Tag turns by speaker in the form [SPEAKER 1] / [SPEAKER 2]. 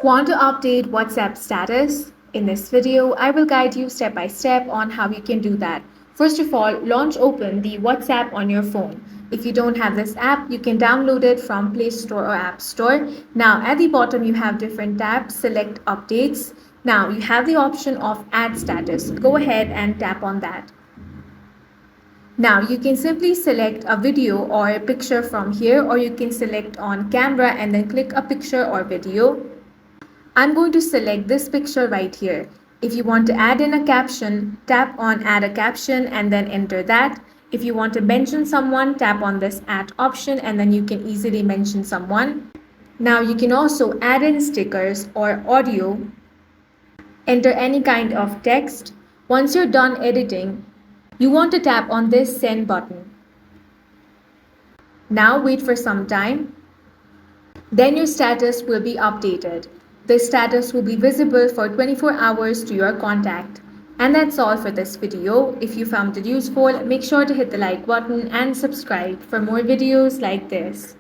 [SPEAKER 1] Want to update WhatsApp status? In this video, I will guide you step by step on how you can do that. First of all, launch open the WhatsApp on your phone. If you don't have this app, you can download it from Play Store or App Store. Now, at the bottom, you have different tabs. Select Updates. Now, you have the option of Add Status. Go ahead and tap on that. Now you can simply select a video or a picture from here, or you can select on camera and then click a picture or video. I'm going to select this picture right here. If you want to add in a caption, tap on add a caption and then enter that. If you want to mention someone, tap on this add option and then you can easily mention someone. Now you can also add in stickers or audio. Enter any kind of text. Once you're done editing, you want to tap on this send button. Now wait for some time. Then your status will be updated. The status will be visible for 24 hours to your contact. And that's all for this video. If you found it useful, make sure to hit the like button and subscribe for more videos like this.